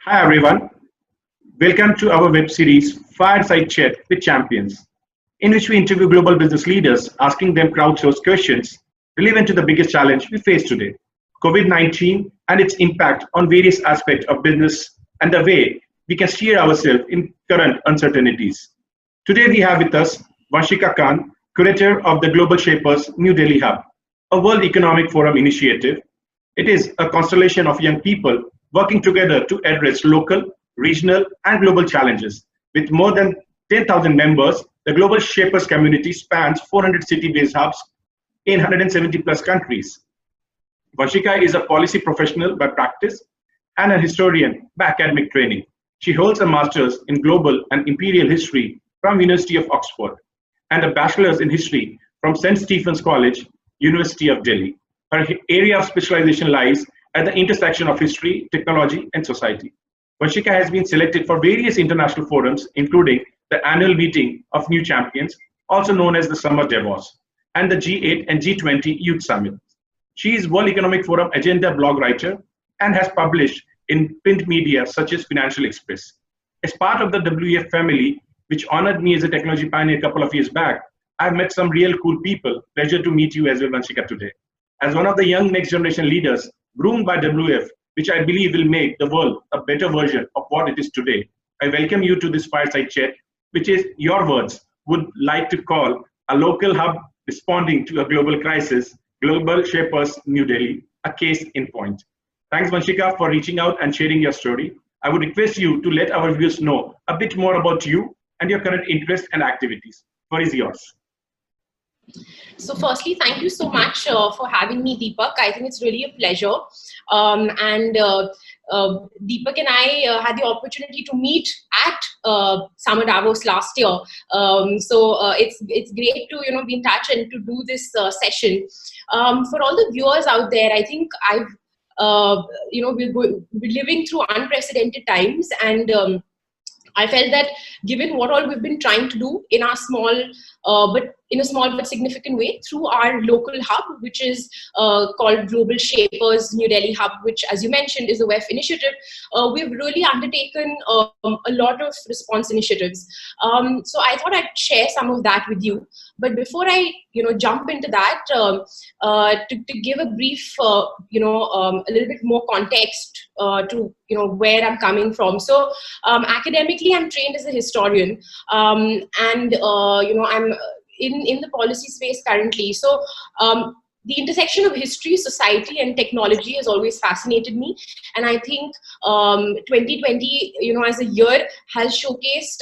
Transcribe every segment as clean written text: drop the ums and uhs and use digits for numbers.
Hi everyone, welcome to our web series Fireside Chat with Champions, in which we interview global business leaders asking them crowdsourced questions relevant to the biggest challenge we face today, COVID 19 and its impact on various aspects of business and the way we can steer ourselves in current uncertainties. Today we have with us Vanshika Khan, curator of the Global Shapers New Delhi Hub, a World Economic Forum initiative. It is a constellation of young people working together to address local, regional, and global challenges. With more than 10,000 members, the Global Shapers community spans 400 city-based hubs in 170 plus countries. Vanshika is a policy professional by practice and a historian by academic training. She holds a master's in global and imperial history from University of Oxford and a bachelor's in history from St. Stephen's College, University of Delhi. Her area of specialization lies at the intersection of history, technology, and society. Vanshika has been selected for various international forums, including the annual meeting of New Champions, also known as the Summer Davos, and the G8 and G20 Youth Summit. She is World Economic Forum agenda blog writer and has published in print media such as Financial Express. As part of the WEF family, which honored me as a technology pioneer a couple of years back, I've met some real cool people. Pleasure to meet you as well, Vanshika, today. As one of the young next generation leaders groomed by WF, which I believe will make the world a better version of what it is today, I welcome you to this fireside chat, which is your words, would like to call a local hub responding to a global crisis, Global Shapers New Delhi, a case in point. Thanks, Vanshika, for reaching out and sharing your story. I would request you to let our viewers know a bit more about you and your current interests and activities. Floor is yours. So firstly, thank you so much for having me, Deepak. I think it's really a pleasure. And Deepak and I had the opportunity to meet at Summer Davos last year. It's great to be in touch and to do this session. For all the viewers out there, I think we're living through unprecedented times, and I felt that given what all we've been trying to do in our small but significant way through our local hub, which is called Global Shapers New Delhi Hub, which, as you mentioned, is a WEF initiative, we've really undertaken a lot of response initiatives. So I thought I'd share some of that with you. But before I jump into that, to give a brief, a little bit more context to where I'm coming from. So academically, I'm trained as a historian, and I'm in the policy space currently. So the intersection of history, society, and technology has always fascinated me, and I think 2020, as a year, has showcased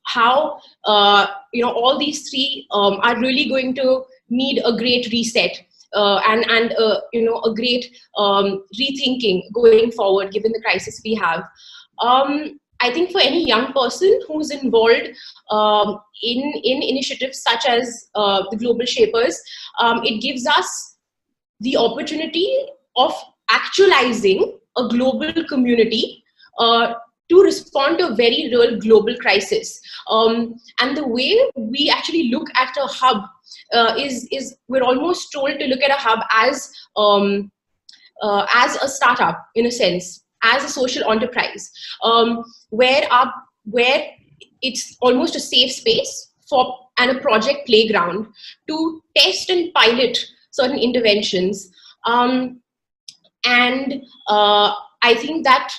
how all these three are really going to need a great reset. And a great rethinking going forward, given the crisis we have. I think for any young person who's involved in initiatives such as the Global Shapers, it gives us the opportunity of actualizing a global community to respond to a very real global crisis. And the way we actually look at a hub is we're almost told to look at a hub as a startup, in a sense, as a social enterprise, where it's almost a safe space and a project playground to test and pilot certain interventions. I think that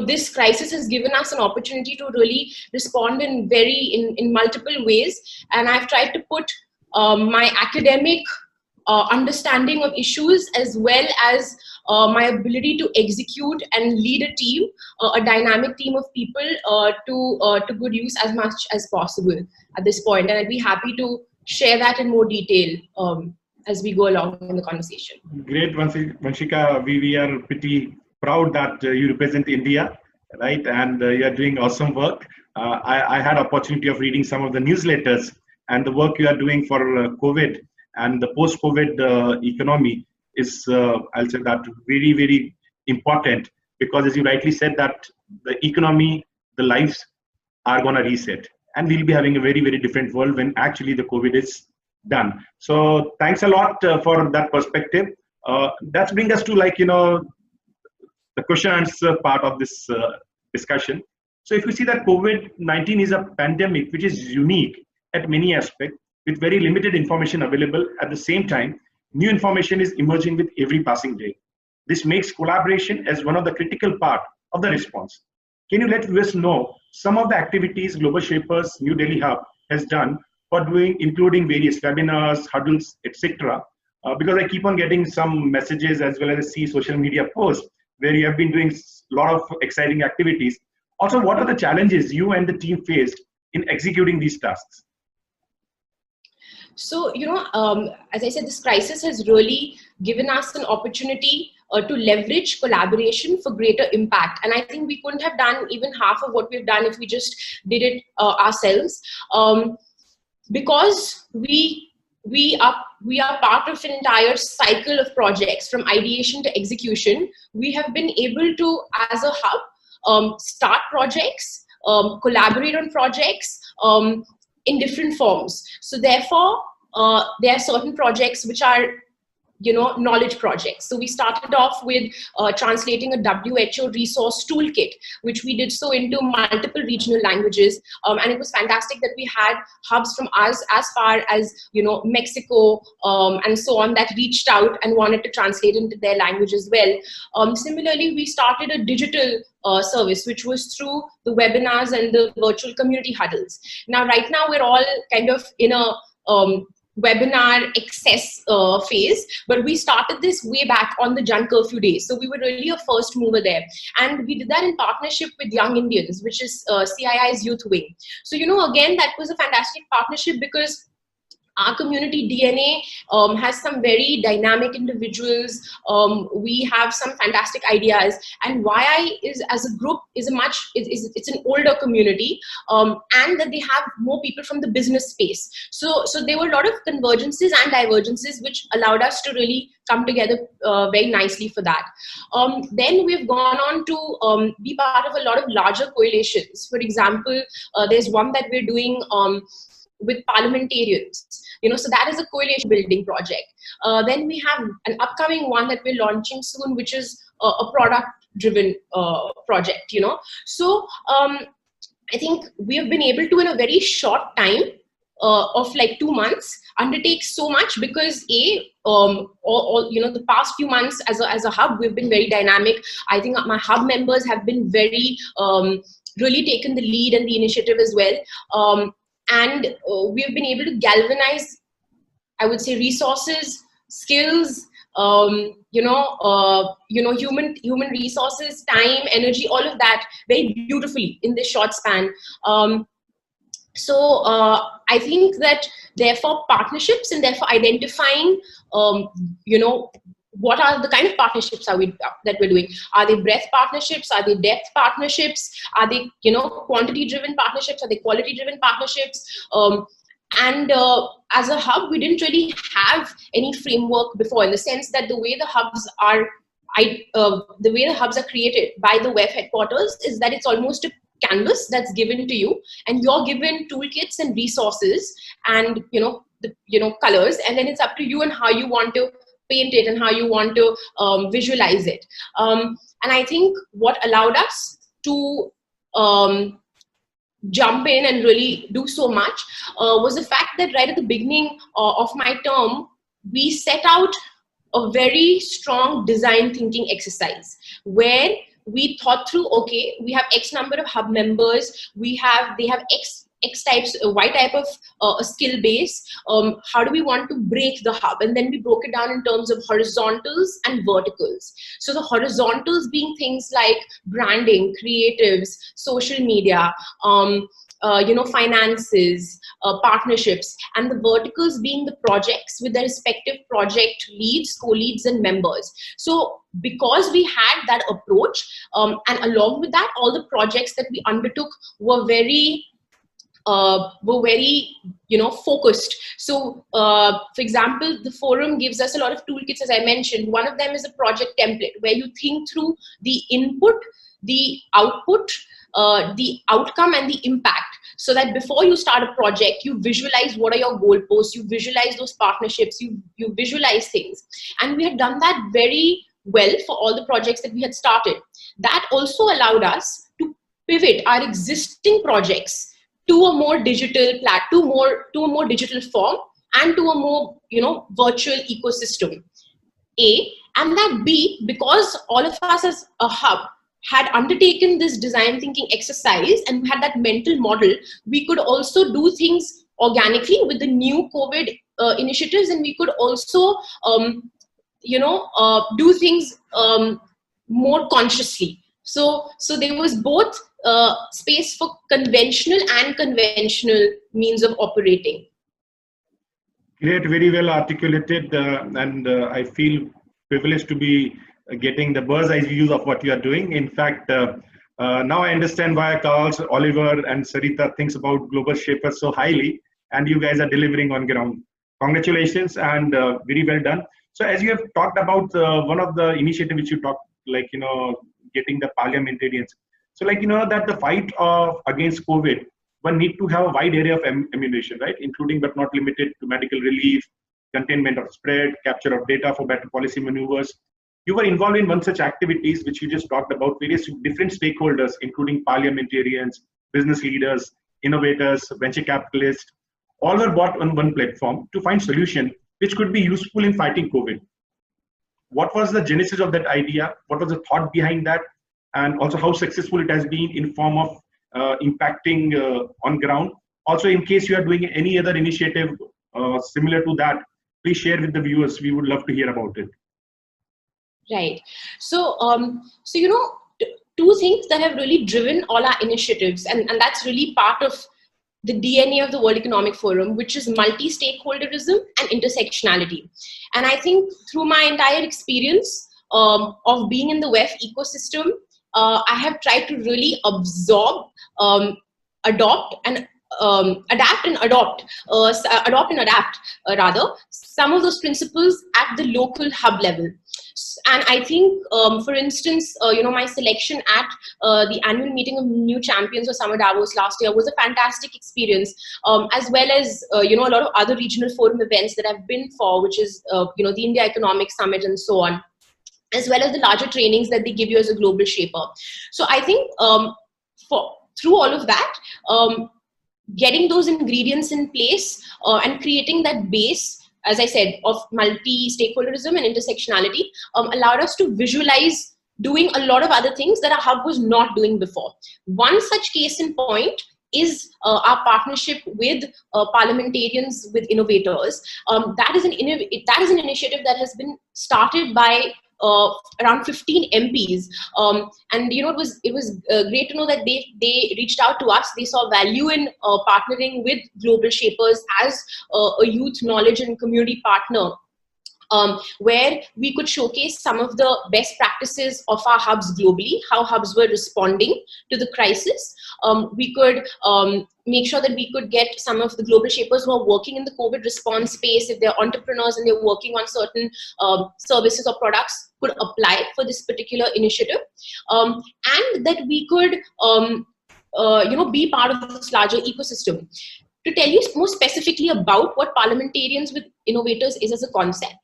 this crisis has given us an opportunity to really respond in multiple ways, and I've tried to put my academic understanding of issues, as well as my ability to execute and lead a team, a dynamic team of people, to good use as much as possible at this point. And I'd be happy to share that in more detail as we go along in the conversation. Great, Vanshika. We are pretty proud that you represent India, right? And you are doing awesome work. I had opportunity of reading some of the newsletters and the work you are doing for COVID and the post-COVID economy is, I'll say that, very, very important, because as you rightly said, that the economy, the lives are going to reset, and we'll be having a very, very different world when actually the COVID is done. So thanks a lot for that perspective. That brings us to the question answer part of this discussion. So if you see that COVID-19 is a pandemic which is unique at many aspects, with very limited information available. At the same time, new information is emerging with every passing day. This makes collaboration as one of the critical part of the response. Can you let us know some of the activities Global Shapers New Delhi Hub has done for doing, including various webinars, huddles, etc.? Because I keep on getting some messages as well as see social media posts where you have been doing a lot of exciting activities. Also, what are the challenges you and the team faced in executing these tasks? So, as I said, this crisis has really given us an opportunity to leverage collaboration for greater impact. And I think we couldn't have done even half of what we've done if we just did it ourselves. Because we are part of an entire cycle of projects from ideation to execution. We have been able to, as a hub, start projects, collaborate on projects, in different forms. So therefore, there are certain projects which are, knowledge projects. So we started off with translating a WHO resource toolkit, which we did so into multiple regional languages. And it was fantastic that we had hubs from us as far as, Mexico and so on that reached out and wanted to translate into their language as well. Similarly, we started a digital service, which was through the webinars and the virtual community huddles. Now, right now, we're all kind of in a webinar access phase, but we started this way back on the Jan Curfew days. So we were really a first mover there. And we did that in partnership with Young Indians, which is CII's youth wing. So, again, that was a fantastic partnership because our community DNA has some very dynamic individuals. We have some fantastic ideas, and YI is, as a group, is it's an older community, and that they have more people from the business space. So there were a lot of convergences and divergences, which allowed us to really come together very nicely for that. Then we've gone on to be part of a lot of larger coalitions. For example, there's one that we're doing with parliamentarians. So that is a coalition building project. Then we have an upcoming one that we're launching soon, which is a product driven project, So I think we have been able to, in a very short time of like 2 months, undertake so much because the past few months as a hub, we've been very dynamic. I think my hub members have been very, really taken the lead and the initiative as well. And we've been able to galvanize, I would say, resources, skills, human resources, time, energy, all of that very beautifully in this short span. So I think that therefore partnerships and therefore identifying, what are the kind of partnerships that we're doing? Are they breadth partnerships? Are they depth partnerships? Are they, quantity-driven partnerships? Are they quality-driven partnerships? And as a hub, we didn't really have any framework before, in the sense that the way the hubs are, created by the WEF headquarters is that it's almost a canvas that's given to you, and you're given toolkits and resources and colors, and then it's up to you and how you want to paint it and how you want to visualize it. And I think what allowed us to jump in and really do so much was the fact that right at the beginning of my term, we set out a very strong design thinking exercise where we thought through, okay, we have X number of hub members, they have X types, Y type of a skill base. How do we want to break the hub? And then we broke it down in terms of horizontals and verticals. So the horizontals being things like branding, creatives, social media, finances, partnerships, and the verticals being the projects with their respective project leads, co-leads, and members. So because we had that approach, and along with that, all the projects that we undertook were very focused. So, for example, the forum gives us a lot of toolkits, as I mentioned. One of them is a project template where you think through the input, the output, the outcome, and the impact. So that before you start a project, you visualize what are your goalposts, you visualize those partnerships, you visualize things. And we had done that very well for all the projects that we had started. That also allowed us to pivot our existing projects to a more digital to a more digital form and to a more virtual ecosystem. A, and that B, because all of us as a hub had undertaken this design thinking exercise and had that mental model, we could also do things organically with the new COVID initiatives, and we could also do things more consciously. So there was both space for conventional and conventional means of operating. Great, very well articulated, and I feel privileged to be getting the bird's eye view of what you are doing. In fact, now I understand why Carlos, Oliver, and Sarita thinks about global shapers so highly, and you guys are delivering on ground. Congratulations and very well done. So, as you have talked about one of the initiatives which you talked, like getting the parliamentarians. So, that the fight against COVID, one need to have a wide area of ammunition, right? Including but not limited to medical relief, containment of spread, capture of data for better policy maneuvers. You were involved in one such activities, which you just talked about, various different stakeholders, including parliamentarians, business leaders, innovators, venture capitalists, all were brought on one platform to find solution which could be useful in fighting COVID. What was the genesis of that idea? What was the thought behind that? And also how successful it has been in form of impacting on ground. Also, in case you are doing any other initiative similar to that, please share with the viewers. We would love to hear about it. Right. So, two things that have really driven all our initiatives, and that's really part of the DNA of the World Economic Forum, which is multi-stakeholderism and intersectionality. And I think through my entire experience of being in the WEF ecosystem, I have tried to really absorb, adopt and adapt some of those principles at the local hub level. And I think, for instance, my selection at the annual meeting of New Champions of Summer Davos last year was a fantastic experience, as well as, a lot of other regional forum events that I've been for, which is, the India Economic Summit and so on, as well as the larger trainings that they give you as a global shaper. So I think through all of that, getting those ingredients in place and creating that base, as I said, of multi-stakeholderism and intersectionality allowed us to visualize doing a lot of other things that our hub was not doing before. One such case in point is our partnership with parliamentarians, with innovators. That is an initiative that has been started by around 15 MPs, and it was great to know that they reached out to us. They saw value in partnering with global shapers as a youth knowledge and community partner, where we could showcase some of the best practices of our hubs globally, how hubs were responding to the crisis. We could make sure that we could get some of the global shapers who are working in the COVID response space, if they're entrepreneurs and they're working on certain services or products, could apply for this particular initiative, and that we could be part of this larger ecosystem. To tell you more specifically about what parliamentarians with innovators is as a concept,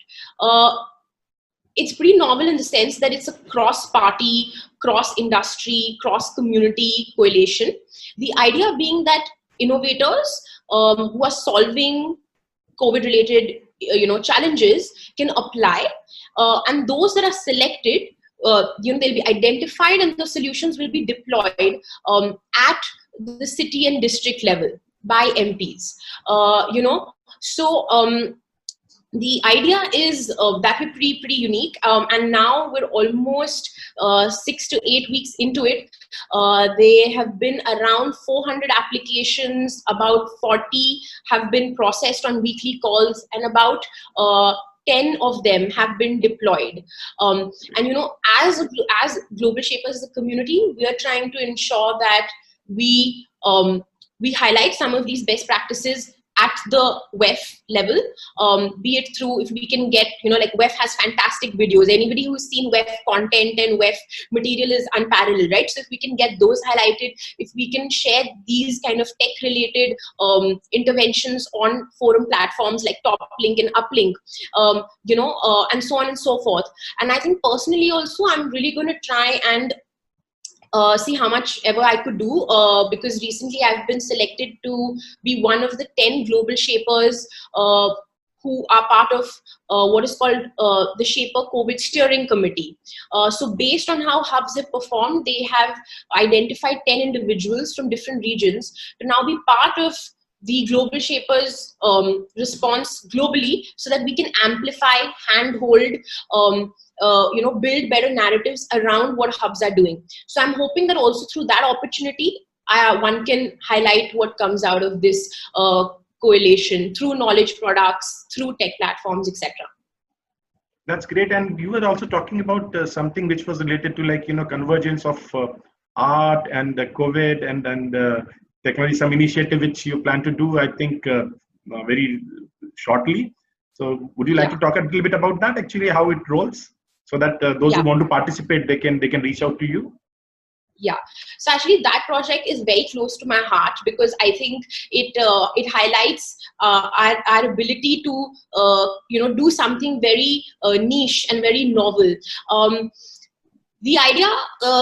it's pretty novel in the sense that it's a cross-party, cross-industry, cross-community coalition. The idea being that innovators who are solving COVID-related challenges can apply, and those that are selected, they'll be identified and the solutions will be deployed at the city and district level by MPs. The idea is that we're pretty unique, and now we're almost 6 to 8 weeks into it. There have been around 400 applications, about 40 have been processed on weekly calls, and about 10 of them have been deployed. As Global Shapers as a community, we are trying to ensure that we highlight some of these best practices at the WEF level, be it through, if we can get, like WEF has fantastic videos. Anybody who's seen WEF content and WEF material is unparalleled, right? So if we can get those highlighted, if we can share these kind of tech-related interventions on forum platforms like TopLink and Uplink, and so on and so forth. And I think personally also, I'm really going to try and see how much ever I could do, because recently I've been selected to be one of the 10 global shapers who are part of what is called the Shaper COVID Steering Committee. So based on how hubs have performed, they have identified 10 individuals from different regions to now be part of the Global Shapers response globally, so that we can amplify, handhold, build better narratives around what hubs are doing. So I'm hoping that also through that opportunity, one can highlight what comes out of this coalition through knowledge products, through tech platforms, etc. That's great. And you were also talking about something which was related to convergence of art and COVID and technology, some initiative which you plan to do, I think, very shortly. So would you like to talk a little bit about that, actually, how it rolls, so that those who want to participate, they can reach out to you? Yeah, so actually that project is very close to my heart, because I think it highlights our ability to do something very niche and very novel. The idea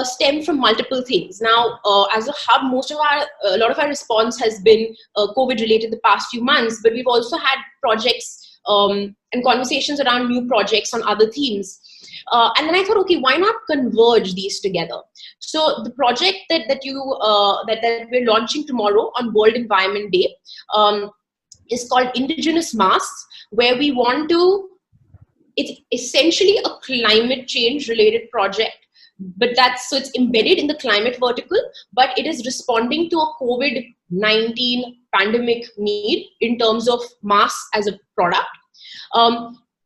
stemmed from multiple things. Now, as a hub, a lot of our response has been COVID related the past few months, but we've also had projects and conversations around new projects on other themes. And then I thought, okay, why not converge these together? So the project that we're launching tomorrow on World Environment Day is called Indigenous Masks, where we want to. It's essentially a climate change related project, but it's embedded in the climate vertical, but it is responding to a COVID-19 pandemic need in terms of masks as a product.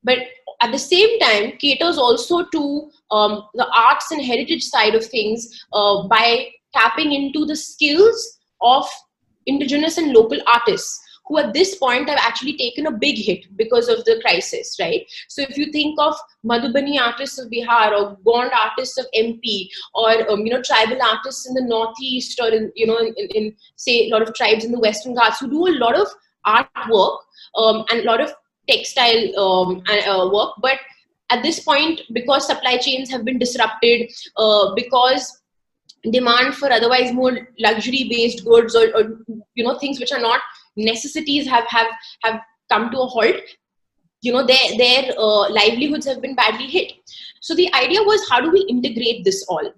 But at the same time, caters also to the arts and heritage side of things by tapping into the skills of indigenous and local artists, who at this point have actually taken a big hit because of the crisis, right? So if you think of Madhubani artists of Bihar, or Gond artists of MP, or tribal artists in the Northeast, or in say a lot of tribes in the Western Ghats who do a lot of artwork and a lot of textile work, but at this point, because supply chains have been disrupted, because demand for otherwise more luxury based goods or things which are not necessities have come to a halt, their livelihoods have been badly hit. So the idea was, how do we integrate this all?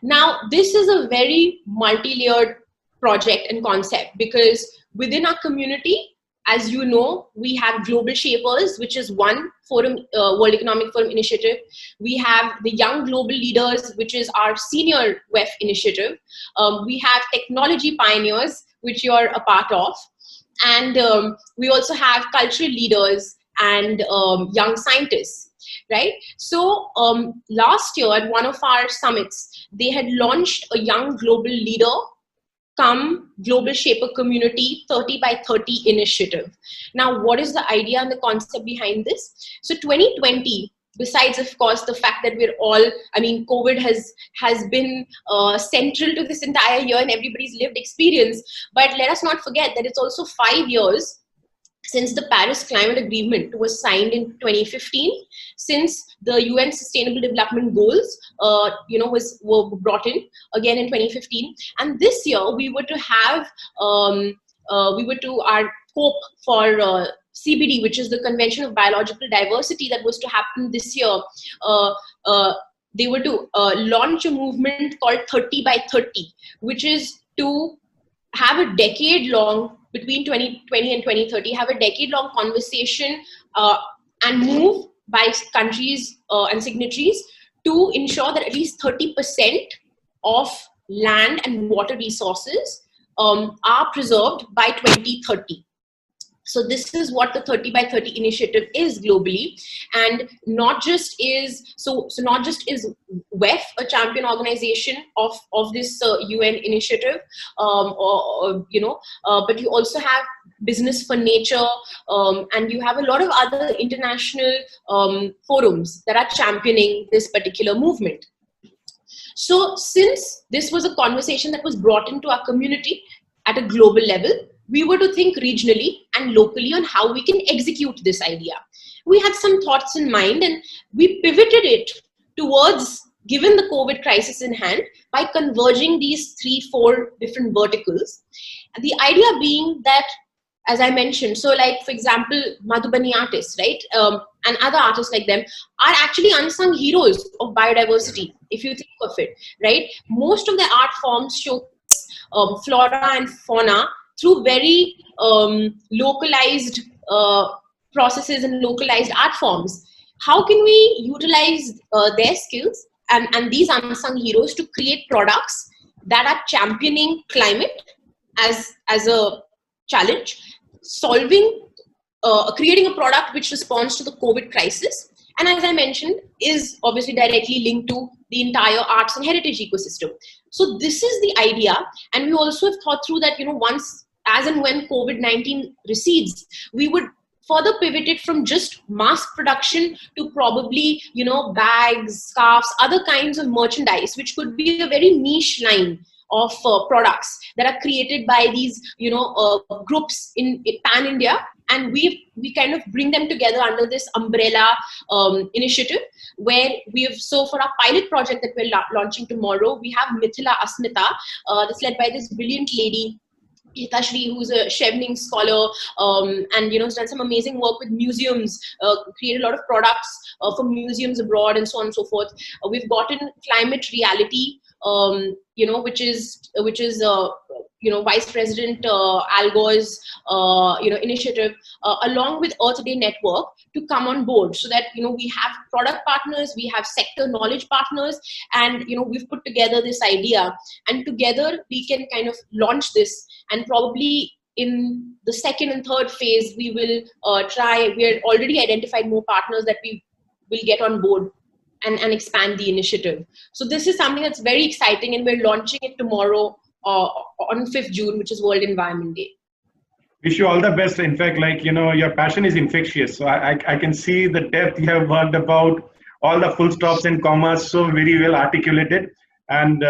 Now, this is a very multi-layered project and concept, because within our community, as you know, we have Global Shapers, which is one forum, World Economic Forum initiative. We have the Young Global Leaders, which is our senior WEF initiative. We have Technology Pioneers, which you're a part of. And we also have cultural leaders and young scientists, right? So last year at one of our summits, they had launched a Young Global Leader come Global Shaper Community 30 by 30 initiative. Now, what is the idea and the concept behind this? So 2020, besides, of course, the fact that we're all, COVID has been central to this entire year and everybody's lived experience. But let us not forget that it's also 5 years since the Paris Climate Agreement was signed in 2015, since the UN Sustainable Development Goals, were brought in again in 2015, and this year we were to have, our COP for CBD, which is the Convention of Biological Diversity, that was to happen this year. They were to launch a movement called 30 by 30, which is to have a decade-long, between 2020 and 2030, have a decade-long conversation and move by countries and signatories to ensure that at least 30% of land and water resources are preserved by 2030. So this is what the 30 by 30 initiative is globally, and not just is WEF a champion organization of this UN initiative, but you also have Business for Nature, and you have a lot of other international forums that are championing this particular movement. So since this was a conversation that was brought into our community at a global level, we were to think regionally and locally on how we can execute this idea. We had some thoughts in mind and we pivoted it towards, given the COVID crisis in hand, by converging these 3-4 different verticals. And the idea being that, as I mentioned, so like, for example, Madhubani artists, right? And other artists like them are actually unsung heroes of biodiversity, if you think of it, right? Most of their art forms show flora and fauna through very localized processes and localized art forms. How can we utilize their skills and these unsung heroes to create products that are championing climate as a challenge, creating a product which responds to the COVID crisis, and as I mentioned, is obviously directly linked to the entire arts and heritage ecosystem. So this is the idea, and we also have thought through that, once, as and when COVID-19 recedes, we would further pivot it from just mass production to probably, bags, scarves, other kinds of merchandise, which could be a very niche line of products that are created by these, groups in pan India, and we kind of bring them together under this umbrella initiative, where so for our pilot project that we're launching tomorrow, we have Mithila Asmita, that's led by this brilliant lady, Hitashri, who's a Chevening scholar, and has done some amazing work with museums, created a lot of products for museums abroad, and so on and so forth. We've gotten Climate Reality, which is Vice President Al Gore's initiative, along with Earth Day Network, to come on board, so that we have product partners, we have sector knowledge partners, and we've put together this idea, and together we can kind of launch this. And probably in the second and third phase, we will we're already identified more partners that we will get on board and expand the initiative. So this is something that's very exciting, and we're launching it tomorrow on 5th June, which is World Environment Day. Wish you all the best. In fact, your passion is infectious. So I can see the depth you have worked about, all the full stops and commas, so very well articulated. And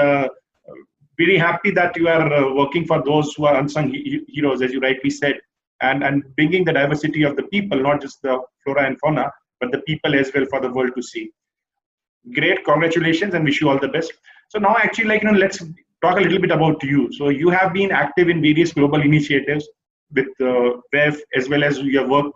very happy that you are working for those who are unsung heroes, as you rightly said, and bringing the diversity of the people, not just the flora and fauna, but the people as well for the world to see. Great, congratulations, and wish you all the best. So now actually, let's talk a little bit about you. So you have been active in various global initiatives with WEF, as well as your work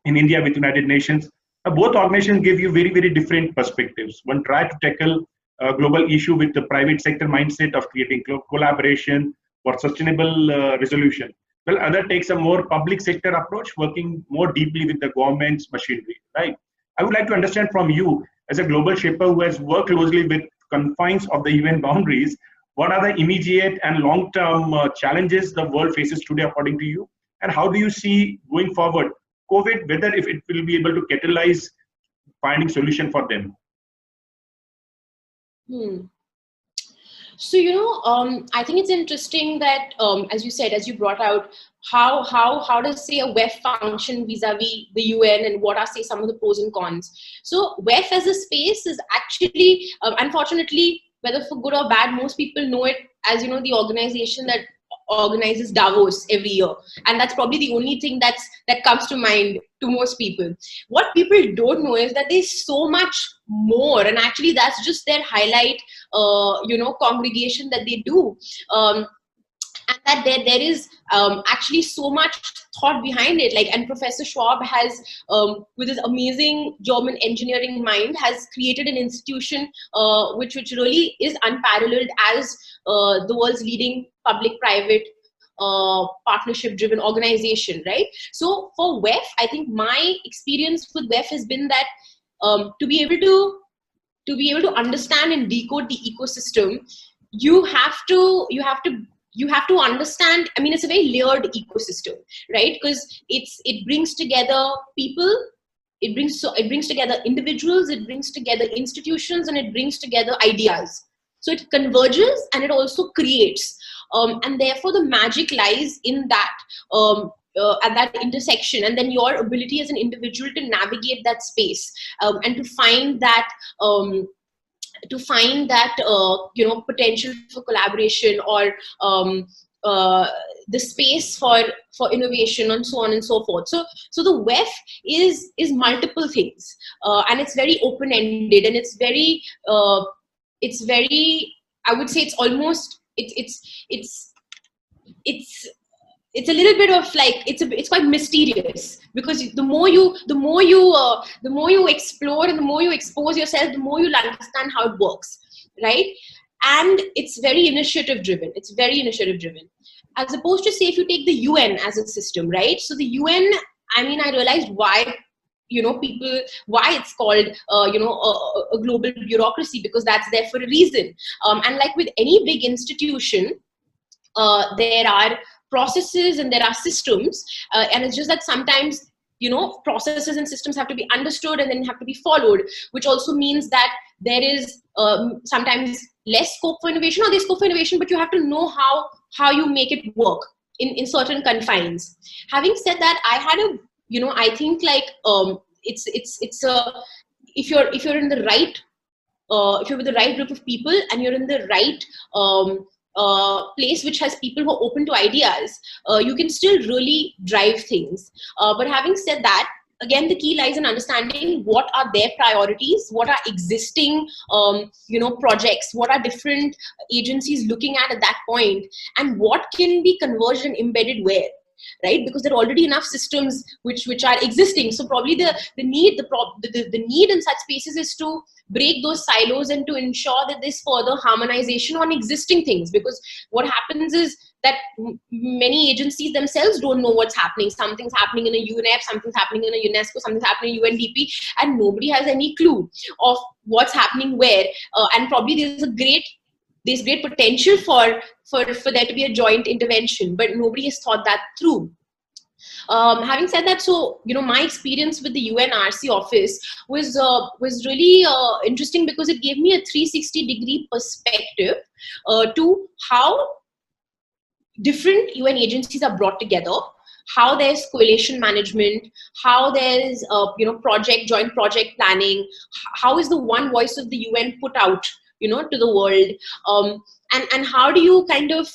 in India with United Nations. Both organizations give you very, very different perspectives. One try to tackle a global issue with the private sector mindset of creating collaboration for sustainable resolution. Well, other takes a more public sector approach, working more deeply with the government's machinery, right? I would like to understand from you, as a global shaper who has worked closely with confines of the UN boundaries, what are the immediate and long-term challenges the world faces today, according to you? And how do you see going forward COVID, whether if it will be able to catalyze finding solution for them? So, I think it's interesting that, as you said, as you brought out, how does, say, a WEF function vis-a-vis the UN, and what are, say, some of the pros and cons? So WEF as a space is actually, unfortunately, whether for good or bad, most people know it as, the organization that organizes Davos every year. And that's probably the only thing that comes to mind to most people. What people don't know is that there's so much more, and actually that's just their highlight, congregation that they do. And that there is actually so much thought behind it. And Professor Schwab has, with his amazing German engineering mind, has created an institution which really is unparalleled as the world's leading public-private partnership-driven organization, right? So for WEF, I think my experience with WEF has been that to be able to understand and decode the ecosystem, you have to understand. I mean, it's a very layered ecosystem, right? Because it brings together people, it brings together individuals, it brings together institutions, and it brings together ideas. So it converges and it also creates, and therefore the magic lies in that. at that intersection, and then your ability as an individual to navigate that space, and to find that potential for collaboration, or the space for innovation, and so on and so forth. So the WEF is multiple things, and it's very open ended, and it's very I would say it's almost it's a little bit of like it's quite mysterious, because the more you explore and the more you expose yourself, the more you'll understand how it works, right? And it's very initiative driven. As opposed to, say, if you take the UN as a system, right? So the UN, I realized why why it's called a global bureaucracy, because that's there for a reason. And like with any big institution, there are processes and there are systems, and it's just that sometimes processes and systems have to be understood and then have to be followed, which also means that there is sometimes less scope for innovation, or there's scope for innovation, but you have to know how you make it work in certain confines. Having said that, I had I think like it's if you're in the right if you're with the right group of people, and you're in the right place which has people who are open to ideas, you can still really drive things. But having said that, again, the key lies in understanding what are their priorities, what are existing projects, what are different agencies looking at that point, and what can be converged and embedded where. Right, because there are already enough systems which are existing. So probably the need in such spaces is to break those silos and to ensure that there's further harmonization on existing things. Because what happens is that many agencies themselves don't know what's happening. Something's happening in a UNEP, something's happening in a UNESCO, something's happening in UNDP, and nobody has any clue of what's happening where. And probably there's great potential for there to be a joint intervention, but nobody has thought that through. Having said that, so my experience with the UNRC office was really interesting, because it gave me a 360-degree perspective to how different UN agencies are brought together, how there's coalition management, how there's joint project planning, how is the one voice of the UN put out to the world, and how do you kind of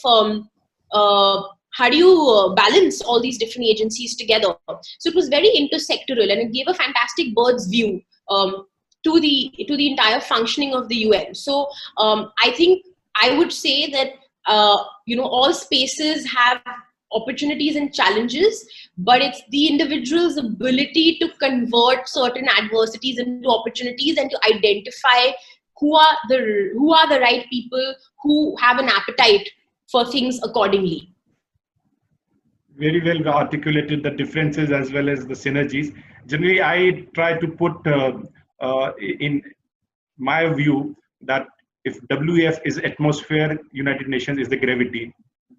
balance all these different agencies together. So it was very intersectoral, and it gave a fantastic bird's view to the entire functioning of the UN. So I think I would say that all spaces have opportunities and challenges, but it's the individual's ability to convert certain adversities into opportunities, and to identify who are the right people who have an appetite for things accordingly. Very well articulated, the differences as well as the synergies. Generally, I try to put in my view that if WEF is atmosphere, United Nations is the gravity.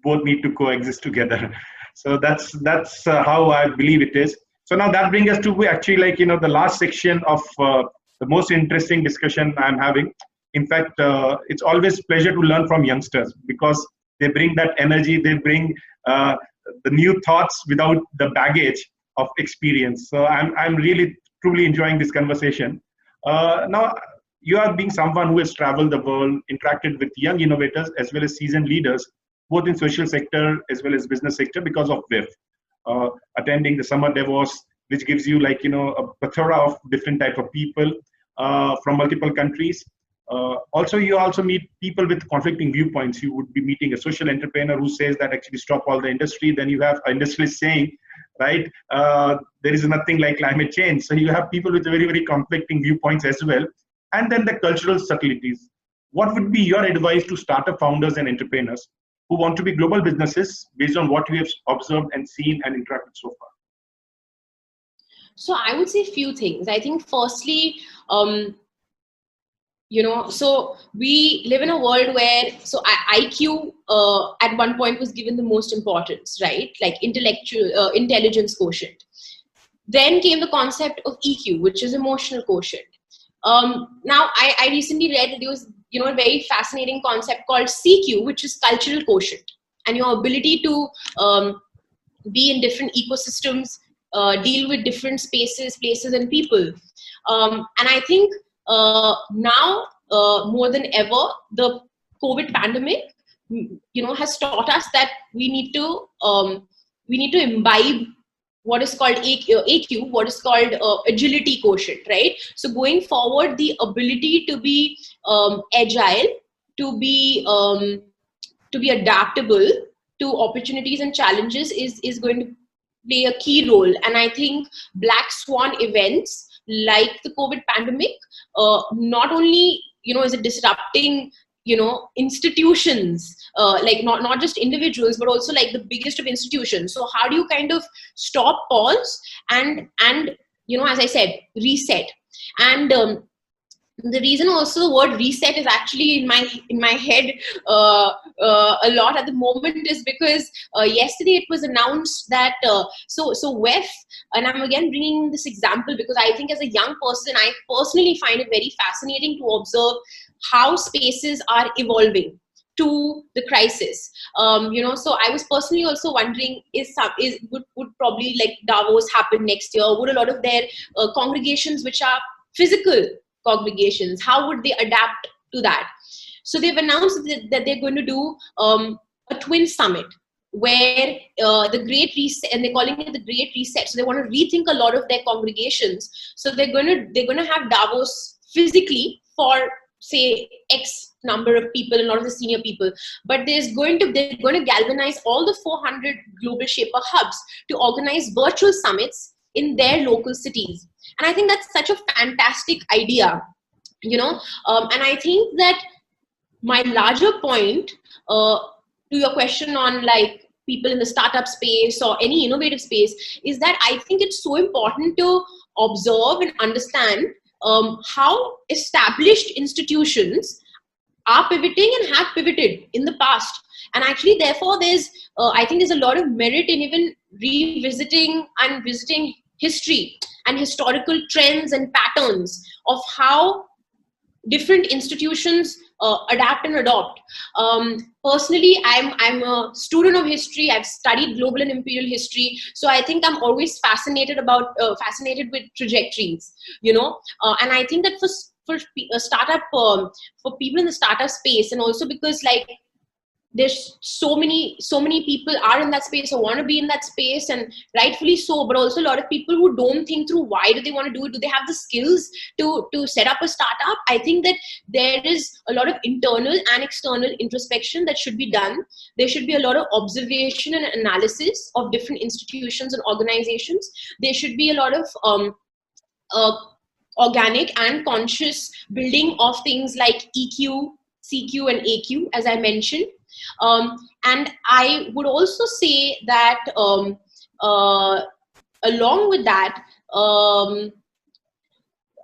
Both need to coexist together. So that's how I believe it is. So now that brings us to actually the last section of the most interesting discussion I'm having. In fact, it's always a pleasure to learn from youngsters, because they bring that energy, they bring the new thoughts without the baggage of experience. So I'm really truly enjoying this conversation. Now, you are being someone who has traveled the world, interacted with young innovators as well as seasoned leaders, both in social sector as well as business sector, because of WEF. Attending the summer Davos, which gives you a plethora of different type of people from multiple countries. Also, you also meet people with conflicting viewpoints. You would be meeting a social entrepreneur who says that actually stop all the industry. Then you have industrialists saying, right, there is nothing like climate change. So you have people with very, very conflicting viewpoints as well. And then the cultural subtleties. What would be your advice to startup founders and entrepreneurs who want to be global businesses based on what you have observed and seen and interacted so far? So I would say a few things. I think firstly, so we live in a world where IQ at one point was given the most importance, right? Like intellectual intelligence quotient. Then came the concept of EQ, which is emotional quotient. Now I recently read that there was a very fascinating concept called CQ, which is cultural quotient, and your ability to be in different ecosystems, deal with different spaces, places, and people. And I think now more than ever, the COVID pandemic, has taught us that we need to imbibe what is called AQ, what is called agility quotient, right? So going forward, the ability to be agile, to be adaptable to opportunities and challenges is going to play a key role. And I think black swan events like the COVID pandemic, not only is it disrupting institutions, like not just individuals, but also like the biggest of institutions. So how do you kind of stop, pause, and as I said, reset? And the reason also the word reset is actually in my head a lot at the moment is because yesterday it was announced that so WEF, and I'm again bringing this example because I think as a young person, I personally find it very fascinating to observe how spaces are evolving to the crisis. So I was personally also wondering, would probably like Davos happen next year? Would a lot of their congregations, which are physical congregations, how would they adapt to that? So they've announced that they're going to do a twin summit where the Great Reset, and they're calling it the Great Reset. So they want to rethink a lot of their congregations. So they're going to have Davos physically for say X number of people and a lot of the senior people, but they're going to galvanize all the 400 global Shaper hubs to organize virtual summits in their local cities. And I think that's such a fantastic idea, and I think that my larger point to your question on like people in the startup space or any innovative space is that I think it's so important to observe and understand how established institutions are pivoting and have pivoted in the past. And actually, therefore, I think there's a lot of merit in even revisiting and visiting history and historical trends and patterns of how different institutions adapt and adopt. Personally, I'm a student of history. I've studied global and imperial history, so I think I'm always fascinated with trajectories. And I think that for a startup, for people in the startup space, and also because like there's so many people are in that space or want to be in that space, and rightfully so, but also a lot of people who don't think through why do they want to do it, do they have the skills to set up a startup. I think that there is a lot of internal and external introspection that should be done. There should be a lot of observation and analysis of different institutions and organizations. There should be a lot of organic and conscious building of things like EQ, CQ, and AQ, as I mentioned. And I would also say that along with that,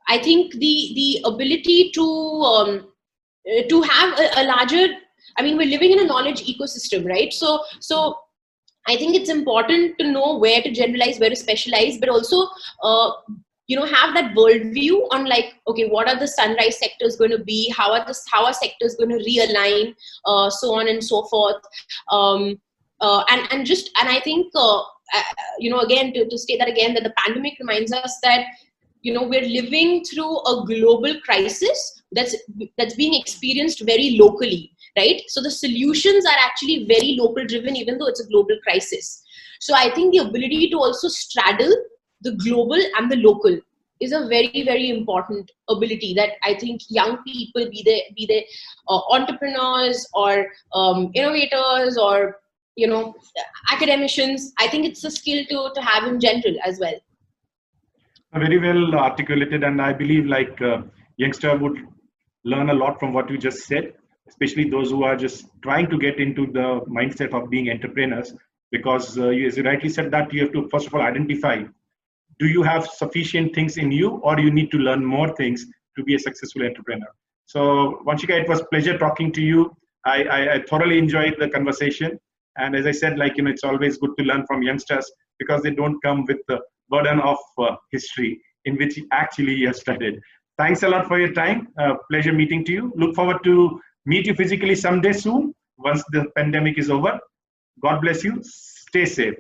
I think the ability to have a larger, I mean, we're living in a knowledge ecosystem, right? So I think it's important to know where to generalize, where to specialize, but also have that worldview on like, okay, what are the sunrise sectors going to be? How are sectors going to realign? So on and so forth. And I think again to state that again, that the pandemic reminds us that we're living through a global crisis that's being experienced very locally, right? So the solutions are actually very local driven, even though it's a global crisis. So I think the ability to also straddle the global and the local is a very, very important ability that I think young people, be they entrepreneurs or innovators or academicians, I think it's a skill to have in general as well. Very well articulated, and I believe like youngster would learn a lot from what you just said, especially those who are just trying to get into the mindset of being entrepreneurs, because as you rightly said that you have to first of all identify, do you have sufficient things in you, or do you need to learn more things to be a successful entrepreneur? So Vanshika, it was a pleasure talking to you. I thoroughly enjoyed the conversation, and as I said, like it's always good to learn from youngsters because they don't come with the burden of history in which actually you have studied. Thanks a lot for your time. Pleasure meeting to you. Look forward to meet you physically someday soon once the pandemic is over. God bless you. Stay safe.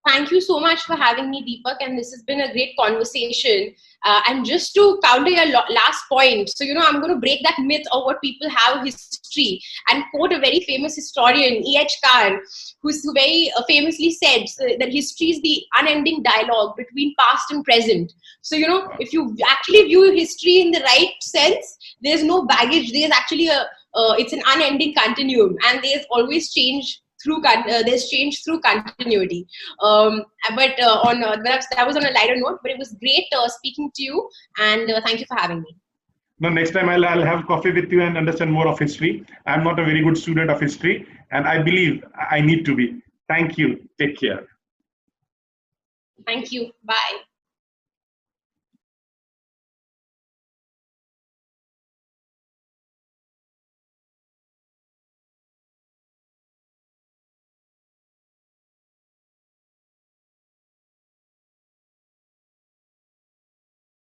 Thank you so much for having me, Deepak, and this has been a great conversation. And just to counter your last point, so I'm going to break that myth of what people have history and quote a very famous historian, E.H. Khan, who very famously said that history is the unending dialogue between past and present. So if you actually view history in the right sense, there's no baggage. There's actually it's an unending continuum, and there's always change through there's change through continuity. But that was on a lighter note, but it was great speaking to you, and thank you for having me. No, next time I'll have coffee with you and understand more of history. I'm not a very good student of history, and I believe I need to be. Thank you. Take care. Thank you. Bye.